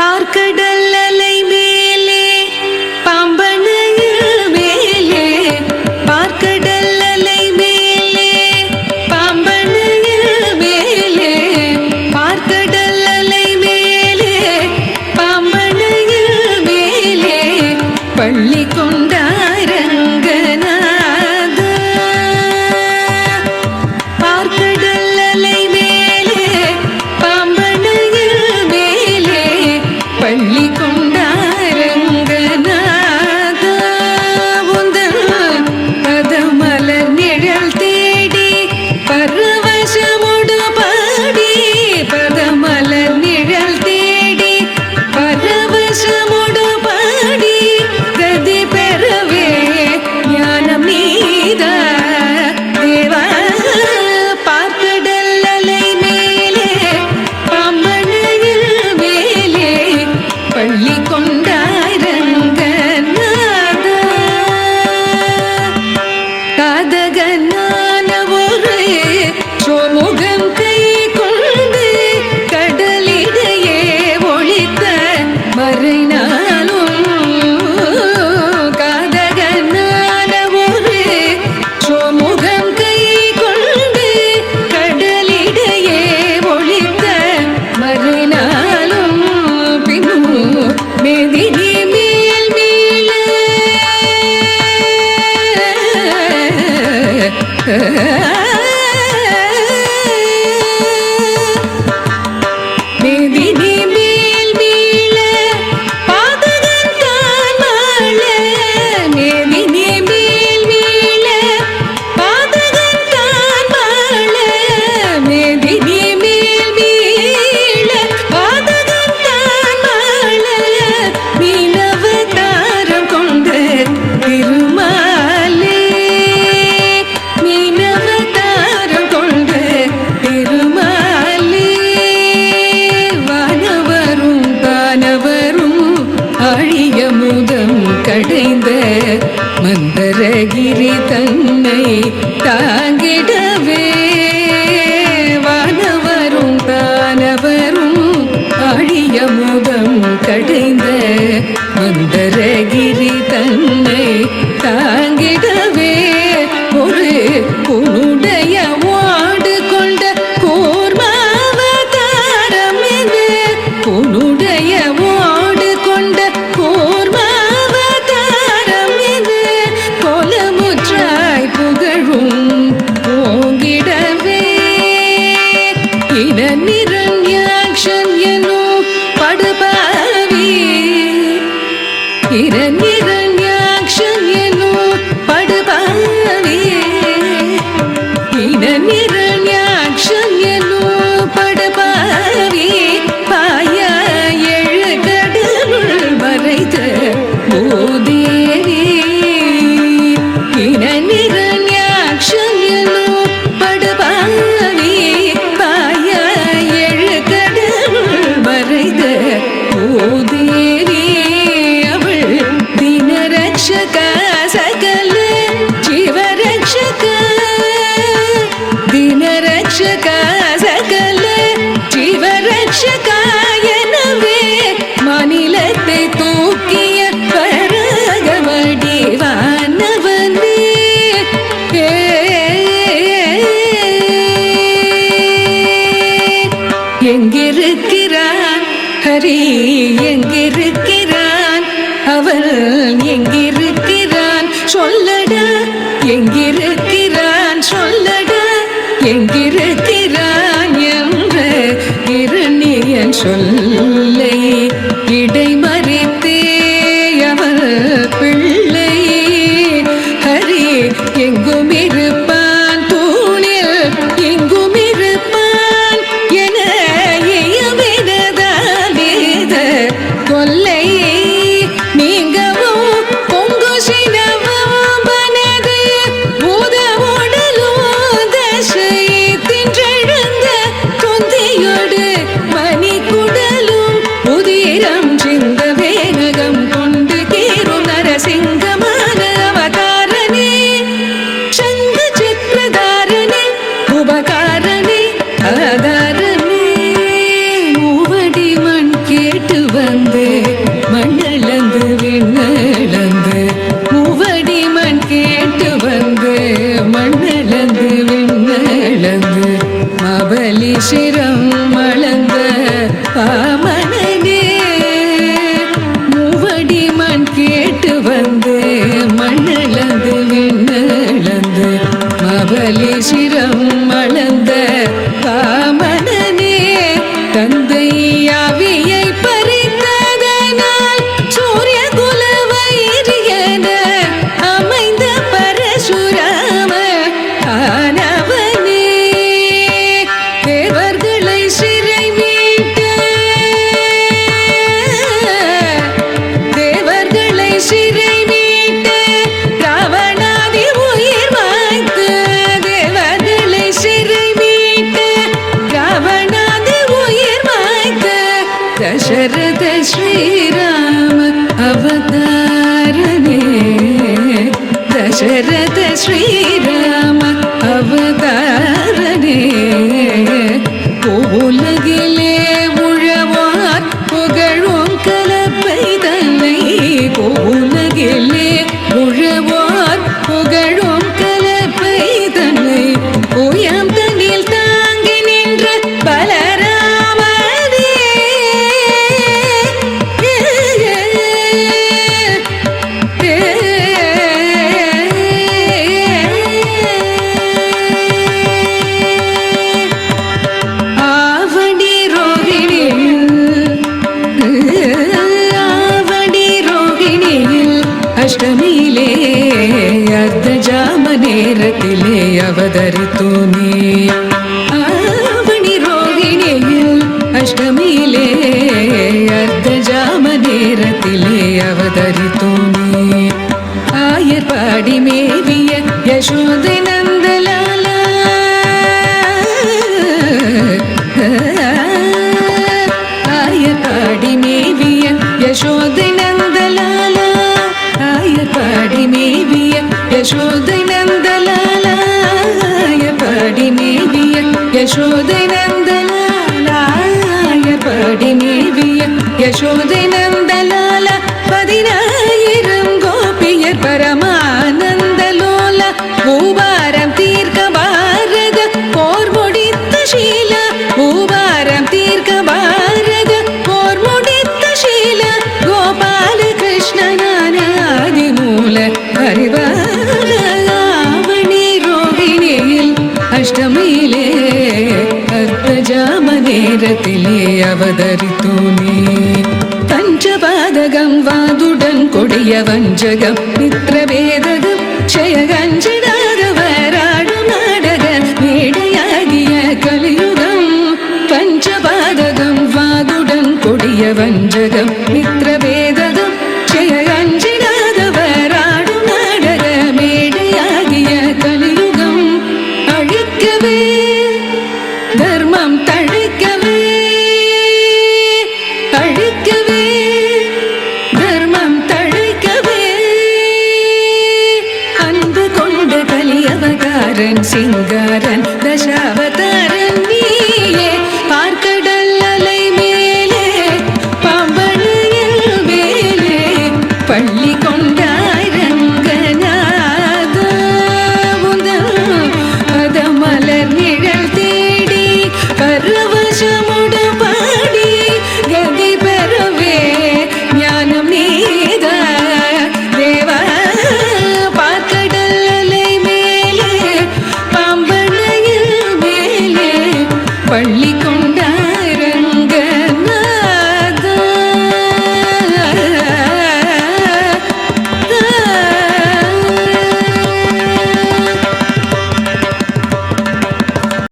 பார்க்கடல் அலை மேலே பாம்பனையில் மேலே பார்க்கடல் அலை மேலே பாம்பனையில் மேலே பார்க்கடல் அலை மேலே பாம்பனையில் மேலே பள்ளி கொண்டாரங்கநாத பார்க்கடல் அலை மேலே பாம்பனையில் மேலே பள்ளி கொண்டாரங்கநாத உந்தன் பதமலர் நிழல் தேடி பரவசமுடு பாடி பதமலர் நிழல் தேடி பரவசமுடு பாடி கதி பெறவே ஞானம் நீதா தேவா பார்க்கடல் அலை மேலே பாம்பனையில் மேலே பள்ளி கொண்டாரங்கநாத காதகனான ஒரு சோமுகம் கை கொண்டு கடலிடையே ஒளித்த மறைநாளும் காதகனான ஒரு சோமுகம் கை கொண்டு கடலிடையே ஒளித்த மறைநாளும் பின்னும் மேதினி மேல் மேல மேதினி மேல் மேல பாதகன் தான் மாள மேதினி மேல் மேல பாதகன் தான் மாள மேதினி மேல் மேல பாதகன் தான் மாள மீனவதாரம் கொண்ட திருமாலே மீனவதாரம் கொண்ட திருமாலே வானவரும் தானவரும் ஆழிய முதம் கடைந்த மந்தரகிரி தன்னை தாங்கிடவே வானவரும் தானவரும் ஆழிய முதம் கடைந்த மந்தரகிரி தன்னை தாங்கிடவே ஒரு உன்னுடைய வாடு கொண்ட கூர்மாவதாரம் இது உன்னுடைய வாடு கொண்ட கூர்மாவதாரம் இது கோலமுற்றாய் புகழும் ஓங்கிடவே இன நிரண்யாக்ஷன் எனும் படுபாவி இன நிரண்யாக்ஷன் எனும் படுபாவி இன நிரண்யாக்ஷன் எனும் படுபாவி பாய எழு கடலுள் மறைத்த பூதேவி இன நிரண்யாக்ஷன் எனும் படுபாவி பாய எழு கடலுள் மறைத்த பூதேவி அவள் தினரக்ஷக சகல ஜீவரக்ஷக தினரக்ஷக சகல ஜீவரக்ஷக எனவே மாநிலத்தை தூக்கிய பரகவடிவானவனே எங்கிருக்கிறான் ஹரி எங்கிருக்கிறான் அவன் எங்கிருக்கிறான் சொல்லடா எங்கிருக்கிறான் சொல்லடா எங்கிருக்கிறான் என்ற இரணியன் சொல்லை இடைமறித்தே அவன் பிள்ளை ஹரி எங்கும் இருப்பான் தூணில் எங்கும் இருப்பான் என இயமினதாலேத கொல்லை நீங்கவும் பொங்கு சினவம் பனது பூத दशरथ श्रीराम अवतारने दशरथ श्रीराम अवतारने உலகிலே உழவார் புகழும் கலப்பை தன்னை உலகிலே உழவார் புகழும் கலப்பை தன்னை உயம் தன்னில் தாங்கி நின்ற பலராமனே அஷ்டமியிலே அர்த்த ஜாம நேரத்திலே அவதரித்தோனே ஆவணி ரோகிணியில் அஷ்டமியிலே அர்த்த ஜாம நேரத்திலே அவதரித்தோனே ஆயர்பாடி மேவிய யசோதை நந்தலாலா ஆயர்பாடி மேவிய யசோதை நந்தலாலா ஆயர்பாடி மேவிய யசோதை நந்தலாலா ஆயர்பாடி மேவிய யசோதை நந்தலாலா ஆயர்பாடி மேவிய யசோதை நந்தலாலா 10000 கோபியர் பரமானந்தலோலா பூபாரம் தீர்க்க பாரத போர் முடித்த ஷீலா பூபாரம் தீர்க்க பாரத போர் முடித்த ஷீலா கோபால கிருஷ்ணனான ஆதிமூல அறிவாவணி ரோகிணியில் அஷ்டமியிலே அர்த்த ஜாம நேரத்திலே அவதரித்தோனே பஞ்சபாதகம் வாதுடன் கொடிய வஞ்சகம் மித்ரவேதகம் க்ஷயகஞ்சனாதவராடும் நாடக மேடையாகிய கலியுகம் பஞ்சபாதகம் வாதுடன் கொடிய வஞ்சகம் மித்ரவேதகம் க்ஷயகஞ்சனாதவராடும் நாடக மேடையாகிய கலியுகம் அழிக்கவே தர்மம் தழைக்கவே அழிக்கவே தர்மம் தழைக்கவே அன்பு கொண்ட கலியவதாரன் சிங்காரன் தசாவதாரன் நீயே பார்க்கடல் அலை மேலே பாம்பனையில் மேலே பள்ளி கொண்டாய் ரங்கநாதா பதமலர் நிழல் தேடி பரவசமுடு பாடி கதி பெறவே ஞானம் நீதா தேவா பார்க்கடல் அலை மேலே பாம்பனையில் மேலே பள்ளி